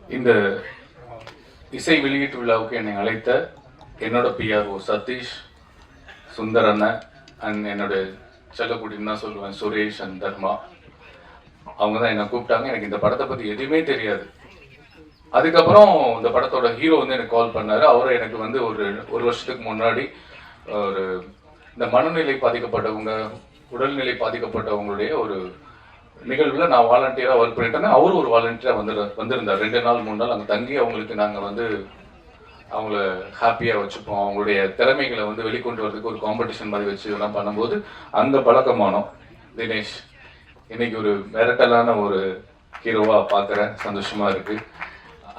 இந்த இசை வெளியீட்டு விழாவுக்கு என்னை அழைத்த என்னோட பிஆர்ஓ சதீஷ், சுந்தர் அண்ணன் அண்ட் என்னோட செல்லக்குட்டின்னு தான் சொல்லுவேன், சுரேஷ் அண்ட் தர்மா. அவங்க தான் என்னை கூப்பிட்டாங்க. எனக்கு இந்த படத்தை பற்றி எதுவுமே தெரியாது. அதுக்கப்புறம் இந்த படத்தோட ஹீரோ வந்து எனக்கு கால் பண்ணாரு. அவரும் எனக்கு வந்து ஒரு வருஷத்துக்கு முன்னாடி ஒரு இந்த மனநிலை பாதிக்கப்பட்டவங்க, உடல்நிலை பாதிக்கப்பட்டவங்களுடைய ஒரு நிகழ்வுல நான் வாலண்டியரா ஒர்க் பண்ணிட்டேன். அவரும் ஒரு வாலண்டியரா வந்திருந்தார். 2 நாள் 3 நாள் அங்கே தங்கி அவங்களுக்கு நாங்கள் வந்து அவங்கள ஹாப்பியா வச்சுப்போம், அவங்களுடைய திறமைகளை வந்து வெளிக்கொண்டு வரதுக்கு ஒரு காம்படிஷன் மாதிரி வச்சு இதெல்லாம் பண்ணும்போது அங்க பழக்கமானோம். தினேஷ் இன்னைக்கு ஒரு மிரட்டலான ஒரு ஹீரோவா பாக்குறேன், சந்தோஷமா இருக்கு.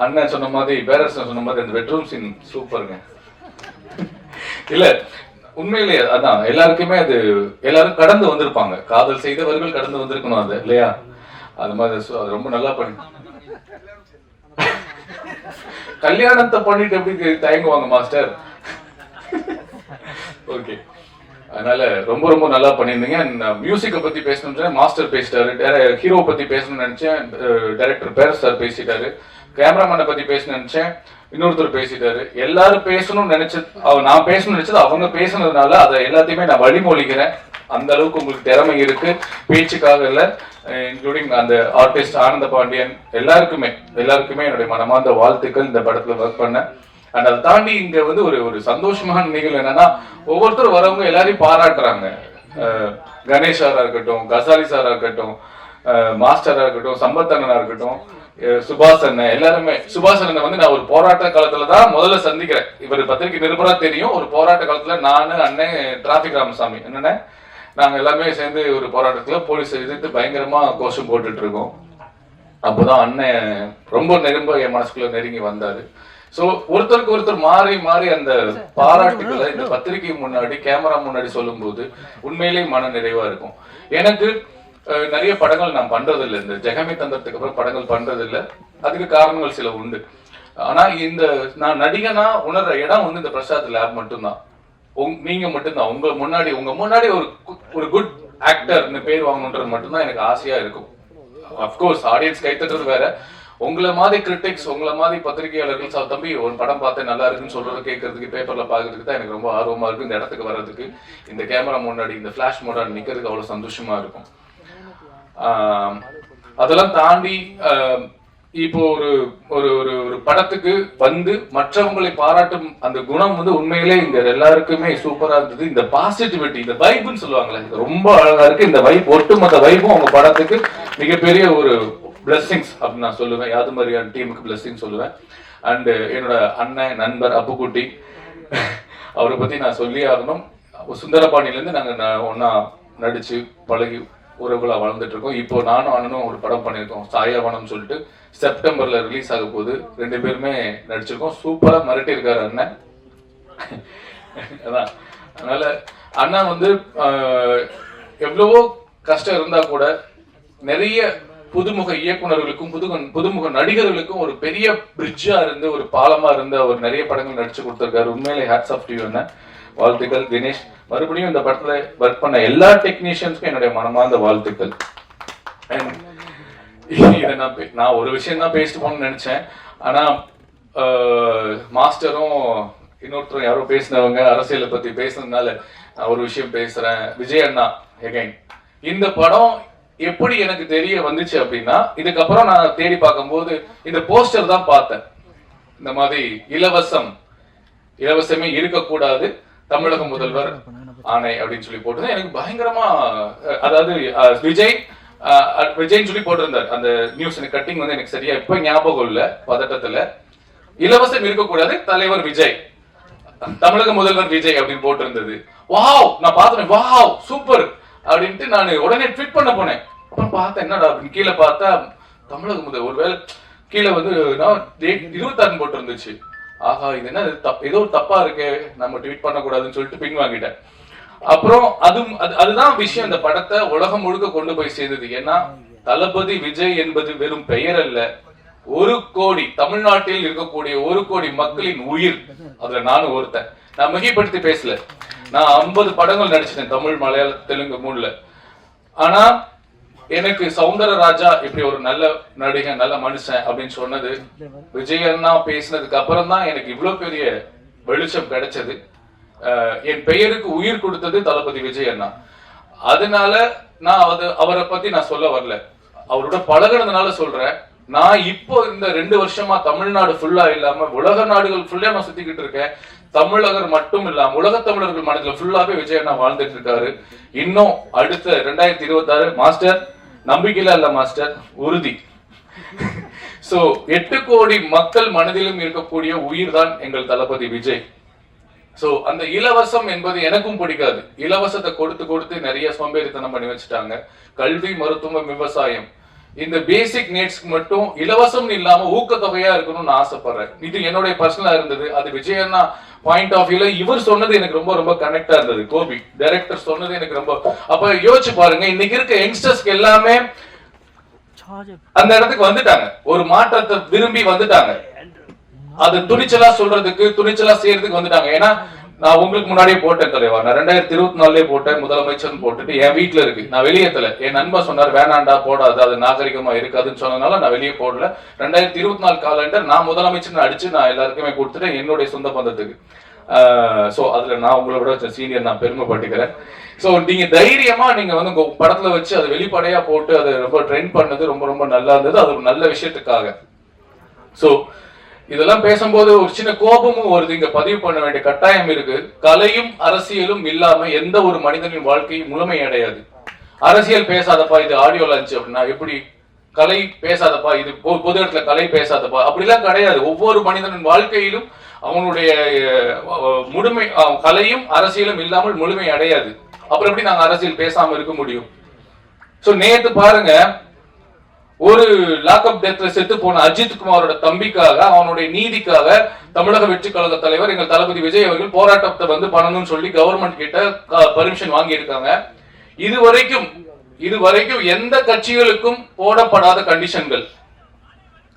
அண்ணன் சொன்ன மாதிரி, பேரரசன் சொன்ன மாதிரி அந்த பெட்ரூம் சீன் சூப்பருங்க. இல்ல உண்மையிலேயே அதான் எல்லாருக்குமே அது எல்லாரும் கடந்து வந்திருப்பாங்க. காதல் செய்தவர்கள் கடந்து வந்திருக்கணும் அது இல்லையா? அது மாதிரி அது ரொம்ப நல்லா பண்ணி கல்யாணத்தை பண்ணிட்டு எப்படி தயங்குவாங்க மாஸ்டர்? ஓகே, அதனால ரொம்ப ரொம்ப நல்லா பண்ணியிருந்தீங்க. மியூசிக்கை பத்தி பேசணும்னு மாஸ்டர் பேசிட்டாரு, ஹீரோ பத்தி பேசணும்னு நினைச்சேன், டைரக்டர் பேர் சார் பேசிட்டாரு, கேமராமேனை பத்தி பேசணும்னு நினைச்சேன், இன்னொருத்தர் பேசிட்டாரு. எல்லாரும் பேசணும்னு நினைச்சது நான் பேசணும்னு நினைச்சது அவங்க பேசுனதுனால அதை எல்லாத்தையுமே நான் வழிமொழிக்கிறேன். அந்த அளவுக்கு உங்களுக்கு திறமை இருக்கு, பேச்சுக்காக இல்ல. இன்க்ளூடிங் அந்த ஆர்டிஸ்ட் ஆனந்த பாண்டியன் எல்லாருக்குமே என்னுடைய மனமார்ந்த வாழ்த்துக்கள். இந்த படத்துல ஒர்க் பண்ண அண்ட் அதை தாண்டி இங்க வந்து ஒரு சந்தோஷமான நிகழ்வு என்னன்னா, ஒவ்வொருத்தரும் வரவங்க எல்லாரையும் பாராட்டுறாங்க. கணேஷ் சாரா இருக்கட்டும், கசாலி சாரா இருக்கட்டும், மாஸ்டரா இருக்கட்டும், சம்பத் அண்ணனா இருக்கட்டும், சுபாஷ் அண்ணன், எல்லாருமே. சுபாஷ் அண்ணனை வந்து நான் ஒரு போராட்ட காலத்துலதான் முதல்ல சந்திக்கிறேன். இவர் பத்திரிகை நிருபரா தெரியும். ஒரு போராட்ட காலத்துல நானு அண்ணன் டிராபிக் ராமசாமி என்னென்ன நாங்க எல்லாமே சேர்ந்து ஒரு போராட்டத்துல போலீஸ் எதிர்த்து பயங்கரமா கோஷம் போட்டுட்டு இருக்கோம். அப்போதான் அண்ணன் ரொம்ப என் மனசுக்குள்ள நெருங்கி வந்தாரு. சோ ஒருத்தருக்கு ஒருத்தர் மாறி மாறி அந்த பாராட்டுகளை இந்த பத்திரிகை முன்னாடி, கேமரா முன்னாடி சொல்லும் போது உண்மையிலேயே மன நிறைவா இருக்கும். எனக்கு நிறைய படங்கள் நான் பண்றது இல்லை. இந்த ஜெகமே தந்தத்துக்கு அப்புறம் படங்கள் பண்றது இல்லை. அதுக்கு காரணங்கள் சில உண்டு. ஆனா இந்த நான் நடிகனா உணர்ற இடம் வந்து இந்த பிரசாத் லேப் மட்டும்தான். நீங்க மட்டும்தான் உங்க முன்னாடி ஒரு குட் ஆக்டர்னு பேர் வாங்கணுன்றது மட்டும்தான் எனக்கு ஆசையா இருக்கும். அப்கோர்ஸ் ஆடியன்ஸ் கைத்தட்டுறது வேற. உங்களை மாதிரி கிரிட்டிக்ஸ், உங்களை மாதிரி பத்திரிகையாளர்கள் தம்பி ஒரு படம் பார்த்து நல்லா இருக்குன்னு சொல்றது கேட்கறதுக்கு, பேப்பர்ல பாக்குறதுக்கு தான் எனக்கு ரொம்ப ஆர்வமா இருக்கு. இந்த இடத்துக்கு வர்றதுக்கு, இந்த கேமரா முன்னாடி, இந்த பிளாஷ் முன்னாடி நிக்கிறதுக்கு அவ்வளவு சந்தோஷமா இருக்கும். அதெல்லாம் தாண்டி இப்போ ஒரு படத்துக்கு வந்து மற்றவங்களை பாராட்டும் அந்த குணம் வந்து உண்மையிலே இங்க எல்லாருக்குமே சூப்பரா இருந்தது. இந்த பாசிட்டிவிட்டி, இந்த வைப்னு சொல்லுவாங்களே, ரொம்ப அழகா இருக்கு. இந்த வைப், ஒட்டுமொத்த வைப்பும் உங்க படத்துக்கு மிகப்பெரிய ஒரு பிளெஸிங்ஸ் அப்படின்னு நான் சொல்லுவேன். யாது மாதிரியான டீமுக்கு பிளெஸிங் சொல்லுவேன். அண்ட் என்னோட அண்ணன் நண்பர் அப்புக்குட்டி, அவரை பத்தி நான் சொல்லி ஆகணும். சுந்தரபாண்டியில இருந்து நாங்க ஒன்னா நடிச்சு பழகி உறவுகளா வளர்ந்துட்டு இருக்கோம். இப்போ நானும் அண்ணனும் ஒரு படம் பண்ணியிருக்கோம், சாயாவனம் சொல்லிட்டு. செப்டம்பர்ல ரிலீஸ் ஆக போகுது. 2 பேருமே நடிச்சிருக்கோம். சூப்பரா மிரட்டி இருக்காரு அண்ணன். அதான் அதனால அண்ணா வந்து எவ்வளவோ கஷ்டம் இருந்தா கூட நிறைய புதுமுக இயக்குநர்களுக்கும் புதுமுக நடிகர்களுக்கும் ஒரு பெரிய பிரிட்ஜா இருந்து, ஒரு பாலமா இருந்து அவர் நிறைய படங்கள் நடிச்சு கொடுத்திருக்காரு. உண்மையிலே ஹேட்ஸ் ஆஃப் டு யூ அண்ணன். வாழ்த்துக்கள். தினேஷ், மறுபடியும் இந்த படத்துல ஒர்க் பண்ண எல்லா டெக்னீஷியன்ஸ்க்கும் என்னுடைய மனமார்ந்த வாழ்த்துக்கள். இதை நான் ஒரு விஷயம் தான் பேசிட்டு போகணும்னு நினைச்சேன். ஆனா மாஸ்டரும் இன்னொருத்தரும் யாரோ பேசினவங்க அரசியலை பத்தி பேசுனதுனால நான் ஒரு விஷயம் பேசுறேன். விஜய் அண்ணா எகைன், இந்த படம் எப்படி எனக்கு தெரிய வந்துச்சு அப்படின்னா, இதுக்கப்புறம் நான் தேடி பார்க்கும்போது இந்த போஸ்டர் தான் பார்த்தேன். இந்த மாதிரி இலவசமே இருக்கக்கூடாது, தமிழக முதல்வர் ஆணை அப்படின்னு சொல்லி போட்டு எனக்கு பயங்கரமா, அதாவது விஜய்ன்னு சொல்லி போட்டிருந்தார் அந்த நியூஸ். கட்டிங் வந்து எனக்கு சரியா இப்ப ஞாபகம் இல்ல, பதட்டத்துல. இலவசம் இருக்கக்கூடாது, தலைவர் விஜய், தமிழக முதல்வர் விஜய் அப்படின்னு போட்டிருந்தது. வாவ், நான் பார்த்தேன், வாவ் சூப்பர் அப்படின்ட்டு நான் உடனே ட்வீட் பண்ண போனேன். அப்புறம் பார்த்தேன் என்னடா அப்படின்னு கீழே பார்த்தா தமிழக முதல்வர், ஒருவேளை கீழே வந்து 26 போட்டு இருந்துச்சு. ஆஹா, இது என்ன ஏதோ ஒரு தப்பா இருக்கு, நம்ம ட்வீட் பண்ணக்கூடாதுன்னு சொல்லிட்டு பின் வாங்கிட்டேன். அப்புறம் அதுதான் விஷயம் இந்த படத்தை உலகம் முழுக்க கொண்டு போய் சேர்ந்தது. ஏன்னா தளபதி விஜய் என்பது வெறும் பெயர் அல்ல, 1 கோடி தமிழ்நாட்டில் இருக்கக்கூடிய 1 கோடி மக்களின் உயிர். அதுல நானும் ஒருத்தன். நான் மிகைப்படுத்தி பேசல. நான் 50 படங்கள் நடிச்சிட்டேன், தமிழ், மலையாளம், தெலுங்கு 3ல. ஆனா எனக்கு சௌந்தரராஜா இப்படி ஒரு நல்ல நடிகை நல்ல மனுஷன் அப்படின்னு சொன்னது விஜய் அண்ணா பேசினதுக்கு அப்புறம் தான் எனக்கு இவ்வளவு பெரிய வெளிச்சம் கிடைச்சது. என் பெயருக்கு உயிர் கொடுத்தது தளபதி விஜய் அண்ணா. அதனால நான் அவரை பத்தி நான் சொல்ல வரல, அவரோட பழகினதுனால சொல்றேன். நான் இப்போ இந்த 2 வருஷமா தமிழ்நாடு ஃபுல்லா இல்லாம உலக நாடுகள் ஃபுல்லா நான் சுத்திக்கிட்டு இருக்கேன். தமிழகர் மட்டும் இல்லாம உலக தமிழர்கள் மனதில் ஃபுல்லாவே விஜய் அண்ணா வாழ்ந்துட்டு இருக்காரு. இன்னும் அடுத்த 2026 மாஸ்டர் நம்பிக்கையில இல்ல மாஸ்டர் உறுதி. சோ 8 கோடி மக்கள் மனதிலும் இருக்கக்கூடிய உயிர் தான் எங்கள் தளபதி விஜய். சோ அந்த இலவசம் என்பது எனக்கும் பிடிக்காது. இலவசத்தை கொடுத்து கொடுத்து நிறைய சோம்பேறித்தனம் பண்ணி வச்சுட்டாங்க. கல்வி, மருத்துவம், விவசாயம் இந்த பேசிக் நீட்ஸ்க்கு மட்டும் இலவசம் இல்லாம ஊக்கத்தொகையா இருக்கணும்னு நான் ஆசைப்படுறேன். இது என்னுடைய பர்சனலா இருந்தது. அது விஜய் அண்ணா பாயிண்ட் ஆஃப் வியூல இவர் சொன்னது எனக்கு ரொம்ப ரொம்ப கனெக்டா இருந்தது. கோபி டைரக்டர் சொன்னது எனக்கு ரொம்ப, அப்ப யோசிச்சு பாருங்க, இன்னைக்கு இருக்க யங்ஸ்டர்ஸ்க்கு எல்லாமே அந்த இடத்துக்கு வந்துட்டாங்க, ஒரு மாற்றத்தை விரும்பி வந்துட்டாங்க. அது துணிச்சலா சொல்றதுக்கு துணிச்சலா செய்யறதுக்கு வந்துட்டாங்க. ஏன்னா நான் உங்களுக்கு முன்னாடியே போட்டேன் தலைவா, நான் 2024 போட்டேன், முதலமைச்சர் போட்டுட்டு என் வீட்டுல இருக்கு, நான் வெளியேத்தல. என் நண்பர் சொன்னார் வேணாண்டா போடாது, அது நாகரிகமா இருக்காதுன்னு சொன்னதுனால நான் வெளியே போடல. 2024 காலண்டர் நான் முதலமைச்சர் அடிச்சு நான் எல்லாருக்குமே கொடுத்துட்டேன் என்னுடைய சொந்த பந்தத்துக்கு. சோ அதுல நான் உங்களோட சீனியர், நான் பெருமைப்பட்டுக்கிறேன். சோ நீங்க தைரியமா நீங்க வந்து உங்க படத்துல வச்சு அதை வெளிப்படையா போட்டு அதை ரொம்ப ட்ரெண்ட் பண்ணது ரொம்ப ரொம்ப நல்லா இருந்தது. அது ஒரு நல்ல விஷயத்துக்காக. சோ இதெல்லாம் பேசும்போது ஒரு சின்ன கோபமும் வருது, இங்க பதிவு பண்ண வேண்டிய கட்டாயம் இருக்கு. கலையும் அரசியலும் இல்லாம எந்த ஒரு மனிதனின் வாழ்க்கை முழுமை அடையாது. அரசியல் பேசாதப்பா இது ஆடியோ லான்ச் அப்படின்னா எப்படி, கலை பேசாதப்பா இது பொது இடத்துல கலை பேசாதப்பா அப்படிலாம் கிடையாது. ஒவ்வொரு மனிதனின் வாழ்க்கையிலும் அவனுடைய முழுமை, கலையும் அரசியலும் இல்லாமல் முழுமை அடையாது. அப்புறம் எப்படி நாங்க அரசியல் பேசாம இருக்க முடியும்? சோ நேத்து பாருங்க, ஒரு லாக்அப் டெத்ல செத்து போன அஜித் குமாரோட தம்பிக்காக, அவனுடைய நீதிக்காக தமிழக வெற்றி கழக தலைவர் எங்கள் தளபதி விஜய் அவர்கள் போராட்டத்தை வந்து பண்ணணும்னு சொல்லி கவர்மெண்ட் கிட்ட பர்மிஷன் வாங்கி இருக்காங்க. இதுவரைக்கும் எந்த கட்சிகளுக்கும் போடப்படாத கண்டிஷன்கள்,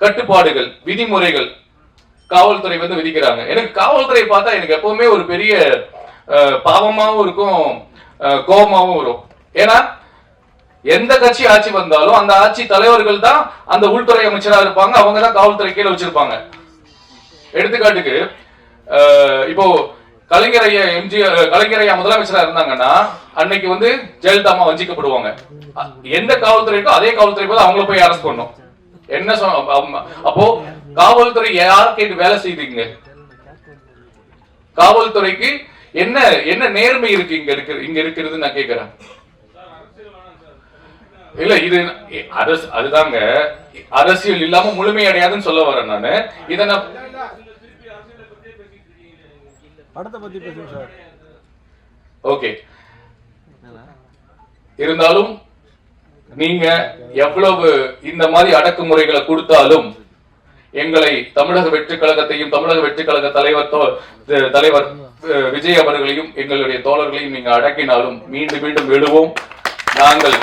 கட்டுப்பாடுகள், விதிமுறைகள் காவல்துறை வந்து விதிக்கிறாங்க. எனக்கு காவல்துறை பார்த்தா எனக்கு எப்பவுமே ஒரு பெரிய பாவமாவும் இருக்கும், கோபமாவும் வரும். ஏன்னா எந்த கட்சி ஆட்சி வந்தாலும் அந்த ஆட்சி தலைவர்கள் தான் அந்த உள்துறை அமைச்சரா இருப்பாங்க, அவங்க தான் காவல்துறை கீழே வச்சிருப்பாங்க. எடுத்துக்காட்டுக்கு இப்போ கலைஞர் ஐயா முதலமைச்சரா இருந்தாங்கன்னா அன்னைக்கு வந்து ஜெயலலிதா அம்மா வஞ்சிக்கப்படுவாங்க. எந்த காவல்துறைக்கோ அதே காவல்துறை போது அவங்கள போய் அரெஸ்ட் பண்ணும். என்ன அப்போ காவல்துறை யார் கேட்டு வேலை செய்தீங்க? காவல்துறைக்கு என்ன என்ன நேர்மை இருக்கு இங்க இருக்கிறது நான் கேட்கிறேன். இல்ல இது அதுதாங்க, அரசியல் இல்லாம முழுமை அடையாதுன்னு சொல்ல வரேன் நானு. இத நான் படத்தை பத்தி பேசுறேன் சார். ஓகே, இருந்தாலும் நீங்க எவ்வளவு இந்த மாதிரி அடக்குமுறைகளை கொடுத்தாலும் எங்களை தமிழக வெற்றி கழகத்தையும் தமிழக வெற்றி கழக தலைவர் விஜய் அவர்களையும் எங்களுடைய தோழர்களையும் நீங்க அடக்கினாலும் மீண்டும் மீண்டும் விடுவோம். நாங்கள்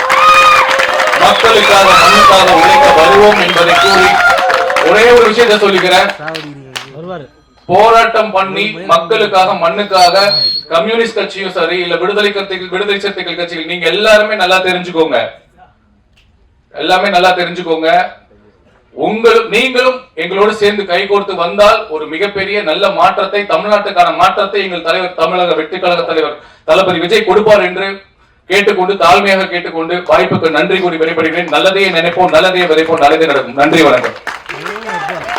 மக்களுக்காக மண்ணுக்காக உழைக்க வருவோம் என்பதை கூறி ஒரே ஒரு விஷயத்தை சொல்லிக்கிறேன். போராட்டம் பண்ணி மக்களுக்காக மண்ணுக்காக கம்யூனிஸ்ட் கட்சியும் சரி இல்ல விடுதலை சிறுத்தைகள் கட்சிகள், நீங்க எல்லாருமே நல்லா தெரிஞ்சுக்கோங்க, எல்லாமே நல்லா தெரிஞ்சுக்கோங்க. நீங்களும் எங்களோடு சேர்ந்து கைகோர்த்து வந்தால் ஒரு மிகப்பெரிய நல்ல மாற்றத்தை, தமிழ்நாட்டுக்கான மாற்றத்தை எங்கள் தலைவர் தமிழக வெற்றி கழக தலைவர் தளபதி விஜய் கொடுப்பார் என்று கேட்டுக்கொண்டு, தாழ்மையாக கேட்டுக்கொண்டு வாய்ப்புக்கு நன்றி கூறி விடைபெறுகிறேன். நல்லதே நினைப்போம், நல்லதே விதைப்போம், நல்லதே நடக்கும். நன்றி, வணக்கம்.